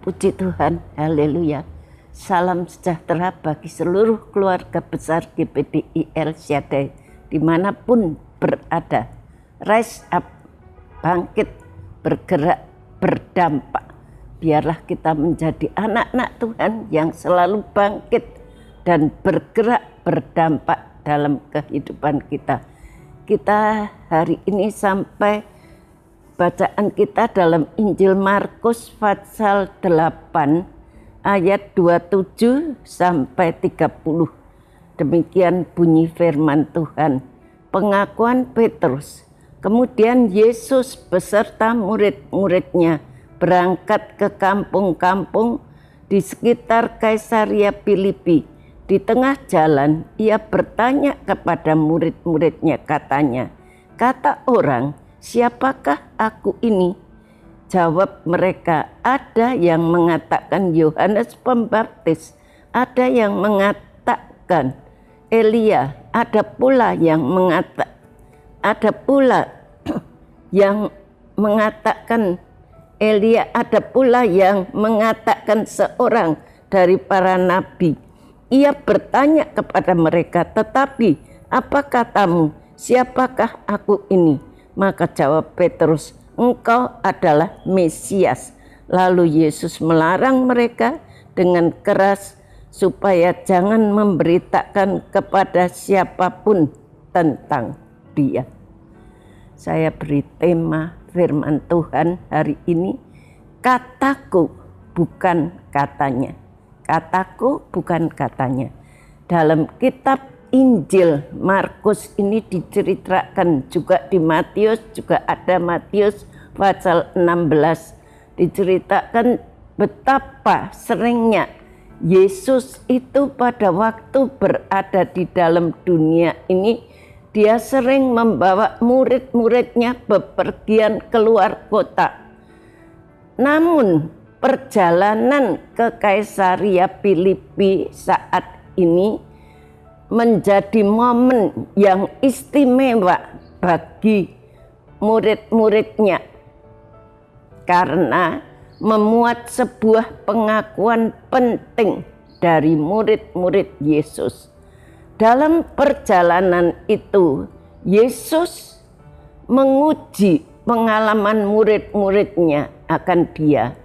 Puji Tuhan, haleluya. Salam sejahtera bagi seluruh keluarga besar GPDI El Shaddai dimanapun berada. Rise up, bangkit, bergerak, berdampak. Biarlah kita menjadi anak-anak Tuhan yang selalu bangkit dan bergerak, berdampak dalam kehidupan kita. Kita hari ini sampai bacaan kita dalam Injil Markus pasal 8 ayat 27 sampai 30. Demikian bunyi firman Tuhan. Pengakuan Petrus. Kemudian Yesus beserta murid-muridnya berangkat ke kampung-kampung di sekitar Kaisaria Filipi. Di tengah jalan ia bertanya kepada murid-muridnya, katanya, "Kata orang, siapakah aku ini?" Jawab mereka, "Ada yang mengatakan Yohanes Pembaptis, ada yang mengatakan Elia, ada pula yang mengatakan Elia, ada pula yang mengatakan seorang dari para nabi." Ia bertanya kepada mereka, "Tetapi apa katamu, siapakah aku ini?" Maka jawab Petrus, "Engkau adalah Mesias." Lalu Yesus melarang mereka dengan keras supaya jangan memberitakan kepada siapapun tentang Dia. Saya beri tema firman Tuhan hari ini, kataku bukan katanya. Kataku bukan katanya. Dalam kitab Injil Markus ini diceritakan juga di Matius, juga ada Matius pasal 16. Diceritakan betapa seringnya Yesus itu pada waktu berada di dalam dunia ini, dia sering membawa murid-muridnya bepergian keluar kota. Namun perjalanan ke Kaisaria Filipi saat ini menjadi momen yang istimewa bagi murid-muridnya karena memuat sebuah pengakuan penting dari murid-murid Yesus. Dalam perjalanan itu, Yesus menguji pengalaman murid-muridnya akan Dia.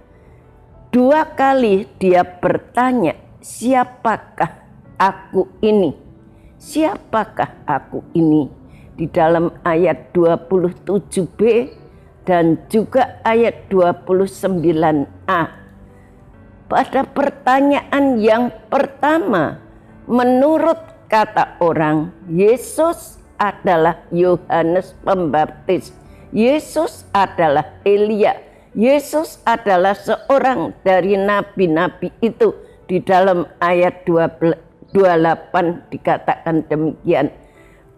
2 kali Dia bertanya, "Siapakah aku ini? Siapakah aku ini?" Di dalam ayat 27b dan juga ayat 29a. Pada pertanyaan yang pertama, menurut kata orang, Yesus adalah Yohanes Pembaptis. Yesus adalah Elia. Yesus adalah seorang dari nabi-nabi itu. Di dalam ayat 28 dikatakan demikian.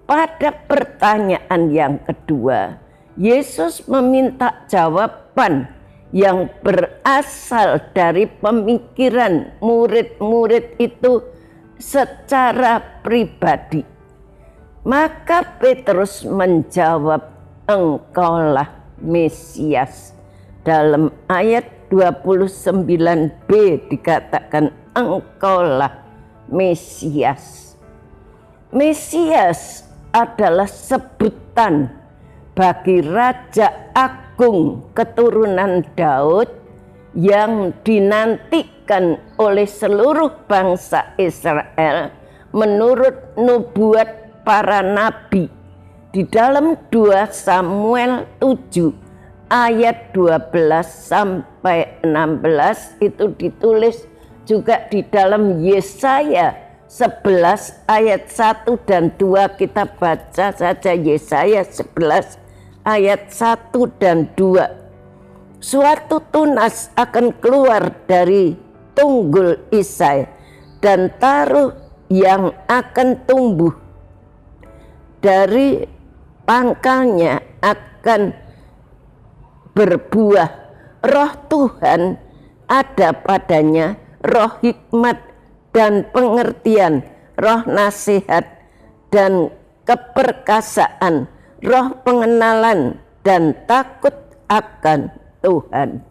Pada pertanyaan yang kedua, Yesus meminta jawaban yang berasal dari pemikiran murid-murid itu secara pribadi. Maka Petrus menjawab, "Engkaulah Mesias." Dalam ayat 29b dikatakan, "Engkaulah Mesias." Mesias adalah sebutan bagi Raja Agung keturunan Daud yang dinantikan oleh seluruh bangsa Israel menurut nubuat para nabi. Di dalam 2 Samuel 7 ayat 12 sampai 16 itu ditulis juga di dalam Yesaya 11 ayat 1 dan 2. Kita baca saja Yesaya 11 ayat 1 dan 2. "Suatu tunas akan keluar dari tunggul Isai dan taruh yang akan tumbuh dari pangkalnya akan berbuah. Roh Tuhan ada padanya, roh hikmat dan pengertian, roh nasihat dan keperkasaan, roh pengenalan dan takut akan Tuhan.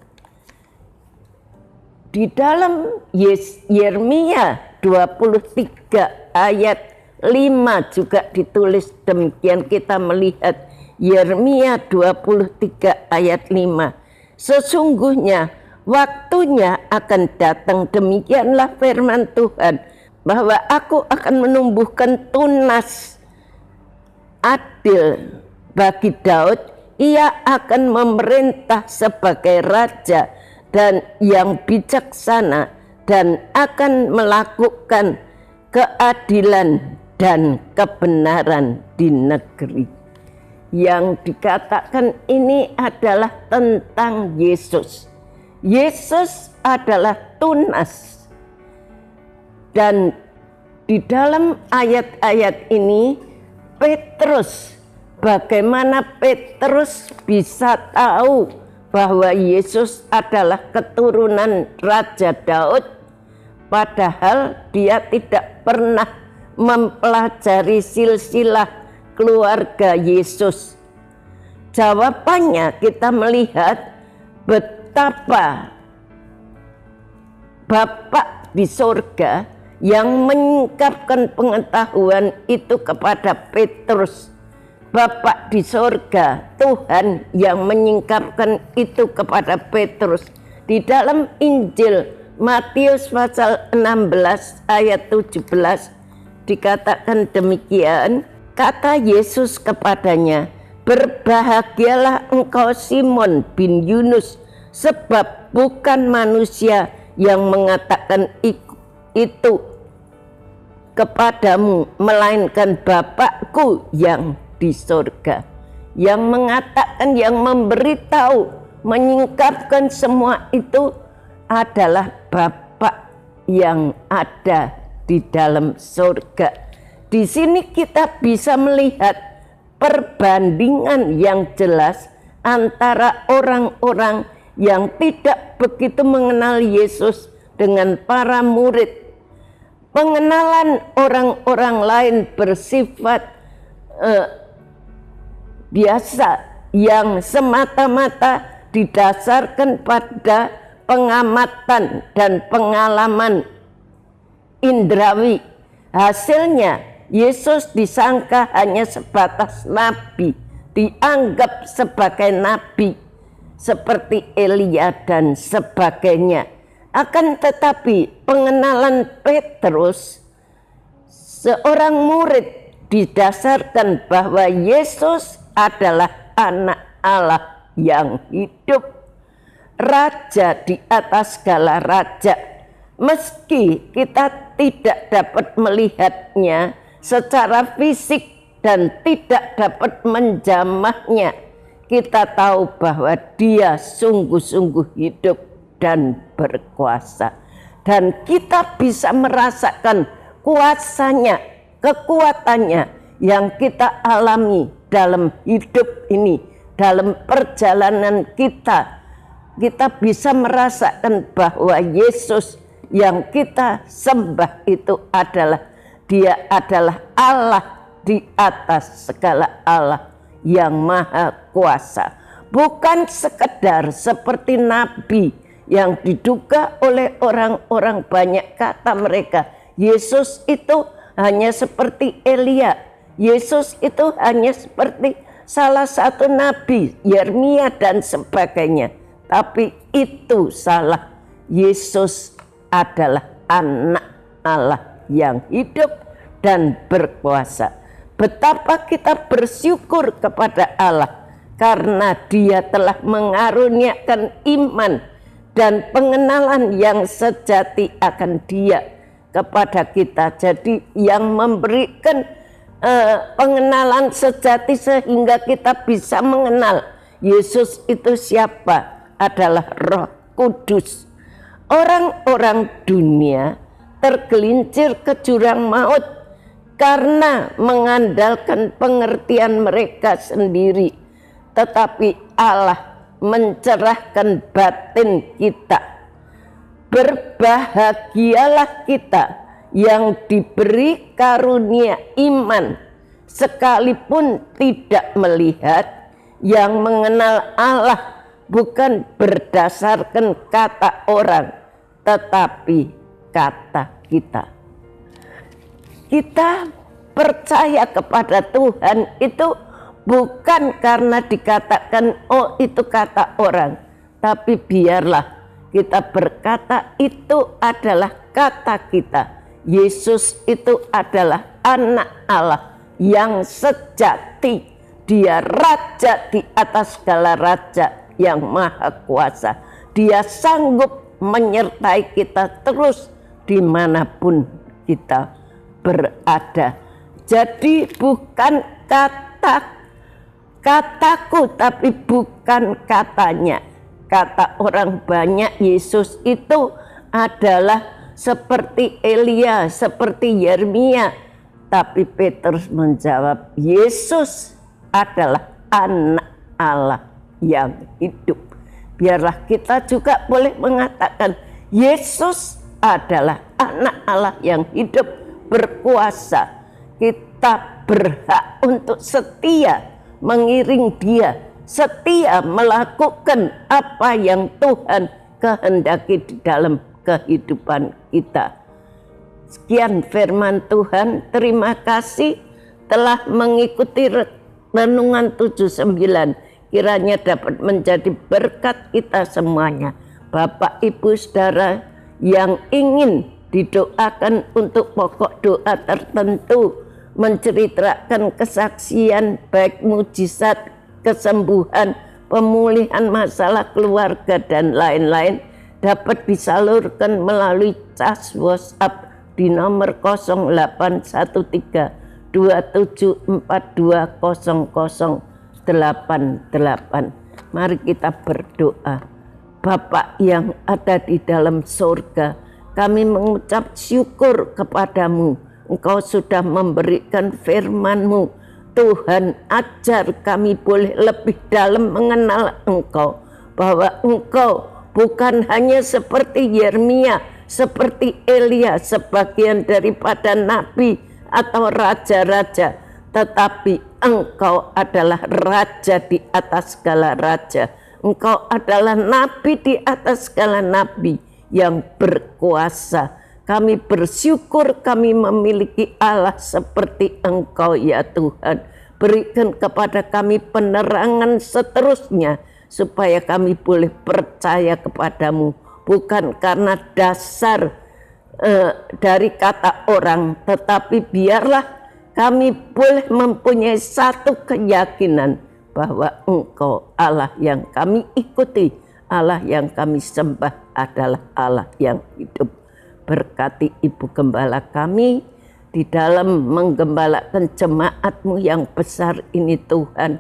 di dalam Yeremia 23 ayat 5 juga ditulis demikian. Kita melihat Yeremia 23 ayat 5. Sesungguhnya waktunya akan datang, demikianlah firman Tuhan, bahwa aku akan menumbuhkan tunas adil bagi Daud. Ia akan memerintah sebagai raja dan yang bijaksana, dan akan melakukan keadilan dan kebenaran di negeri. Yang dikatakan ini adalah tentang Yesus. Yesus adalah tunas. Dan di dalam ayat-ayat ini Petrus, bagaimana Petrus bisa tahu bahwa Yesus adalah keturunan Raja Daud, padahal dia tidak pernah mempelajari silsilah keluarga Yesus. Jawabannya kita melihat betapa Bapa di sorga yang mengungkapkan pengetahuan itu kepada Petrus. Bapa di sorga, Tuhan yang menyingkapkan itu kepada Petrus. Di dalam Injil Matius pasal 16 ayat 17 dikatakan demikian, kata Yesus kepadanya, berbahagialah engkau Simon bin Yunus, sebab bukan manusia yang mengatakan itu kepadamu, melainkan Bapakku yang di surga. Yang mengatakan, yang memberitahu, menyingkapkan semua itu adalah Bapa yang ada di dalam surga. Di sini kita bisa melihat perbandingan yang jelas antara orang-orang yang tidak begitu mengenal Yesus dengan para murid. Pengenalan orang-orang lain bersifat biasa yang semata-mata didasarkan pada pengamatan dan pengalaman indrawi. Hasilnya Yesus disangka hanya sebatas nabi, dianggap sebagai nabi seperti Elia dan sebagainya. Akan tetapi pengenalan Petrus, seorang murid, didasarkan bahwa Yesus adalah anak Allah yang hidup, raja di atas segala raja. Meski kita tidak dapat melihatnya secara fisik dan tidak dapat menjamahnya, kita tahu bahwa dia sungguh-sungguh hidup dan berkuasa. Dan kita bisa merasakan kuasanya, kekuatannya yang kita alami dalam hidup ini, dalam perjalanan kita. Kita bisa merasakan bahwa Yesus yang kita sembah itu adalah, dia adalah Allah di atas segala Allah yang maha kuasa. Bukan sekedar seperti nabi yang diduga oleh orang-orang, banyak kata mereka, Yesus itu hanya seperti Elia, Yesus itu hanya seperti salah satu nabi, Yeremia dan sebagainya. Tapi itu salah. Yesus adalah anak Allah yang hidup dan berkuasa. Betapa kita bersyukur kepada Allah karena dia telah mengaruniakan iman dan pengenalan yang sejati akan dia kepada kita. Jadi yang memberikan pengenalan sejati sehingga kita bisa mengenal Yesus itu siapa adalah Roh Kudus. Orang-orang dunia tergelincir ke jurang maut karena mengandalkan pengertian mereka sendiri, tetapi Allah mencerahkan batin kita. Berbahagialah kita yang diberi karunia iman, sekalipun tidak melihat, yang mengenal Allah bukan berdasarkan kata orang, tetapi kata kita. Kita percaya kepada Tuhan itu bukan karena dikatakan oh itu kata orang, tapi biarlah kita berkata itu adalah kata kita. Yesus itu adalah anak Allah yang sejati. Dia raja di atas segala raja yang maha kuasa. Dia sanggup menyertai kita terus dimanapun kita berada. Jadi bukan kataku, tapi bukan katanya. Kata orang banyak Yesus itu adalah seperti Elia, seperti Yeremia. Tapi Petrus menjawab, Yesus adalah anak Allah yang hidup. Biarlah kita juga boleh mengatakan Yesus adalah anak Allah yang hidup, berkuasa. Kita berhak untuk setia mengiring dia, setia melakukan apa yang Tuhan kehendaki di dalam kehidupan kita. Sekian firman Tuhan. Terima kasih telah mengikuti renungan 79. Kiranya dapat menjadi berkat kita semuanya. Bapak, Ibu, Saudara yang ingin didoakan untuk pokok doa tertentu, menceritakan kesaksian baik mujizat, kesembuhan, pemulihan masalah keluarga dan lain-lain, dapat disalurkan melalui cas WhatsApp di nomor 0813 27420088. Mari kita berdoa. Bapa yang ada di dalam surga, kami mengucap syukur kepadamu. Engkau sudah memberikan firman-Mu. Tuhan, ajar kami boleh lebih dalam mengenal Engkau. Bahwa Engkau bukan hanya seperti Yeremia, seperti Elia, sebagian daripada nabi atau raja-raja, tetapi Engkau adalah raja di atas segala raja. Engkau adalah nabi di atas segala nabi yang berkuasa. Kami bersyukur kami memiliki Allah seperti Engkau ya Tuhan. Berikan kepada kami penerangan seterusnya supaya kami boleh percaya kepadamu. Bukan karena dasar dari kata orang, tetapi biarlah kami boleh mempunyai satu keyakinan bahwa Engkau Allah yang kami ikuti, Allah yang kami sembah adalah Allah yang hidup. Berkati Ibu Gembala kami di dalam menggembalakan jemaat-Mu yang besar ini Tuhan.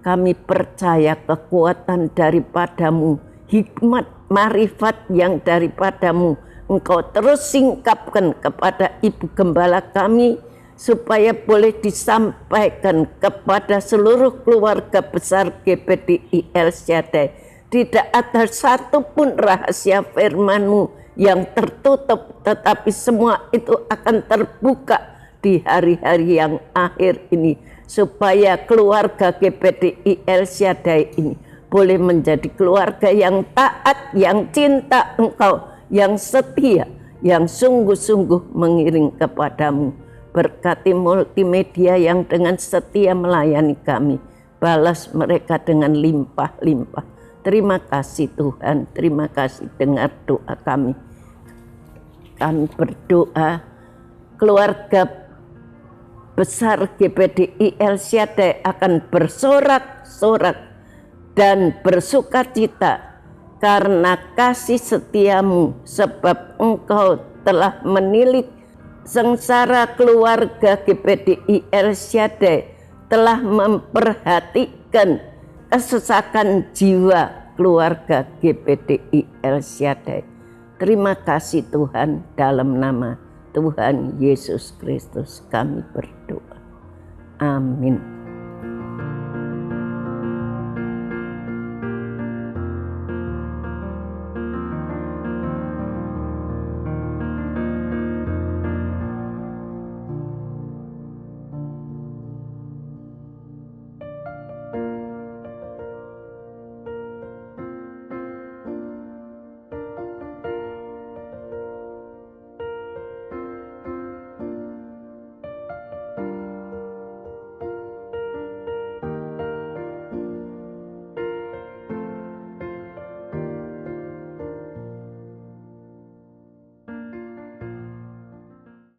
Kami percaya kekuatan daripada-Mu, hikmat, marifat yang daripada-Mu. Engkau terus singkapkan kepada Ibu Gembala kami supaya boleh disampaikan kepada seluruh keluarga besar GPDI El Shaddai. Tidak ada satupun rahasia firman-Mu yang tertutup, tetapi semua itu akan terbuka di hari-hari yang akhir ini, supaya keluarga GPDI El Shaddai ini boleh menjadi keluarga yang taat, yang cinta Engkau, yang setia, yang sungguh-sungguh mengiring kepadamu. Berkati multimedia yang dengan setia melayani kami, balas mereka dengan limpah-limpah. Terima kasih Tuhan, terima kasih dengar doa kami. Kami berdoa keluarga besar GPDI El Shaddai akan bersorak-sorak dan bersukacita karena kasih setiamu, sebab Engkau telah menilik sengsara keluarga GPDI El Shaddai, telah memperhatikan kesesakan jiwa keluarga GPDI El Shaddai. Terima kasih Tuhan, dalam nama Tuhan Yesus Kristus kami berdoa. Amin.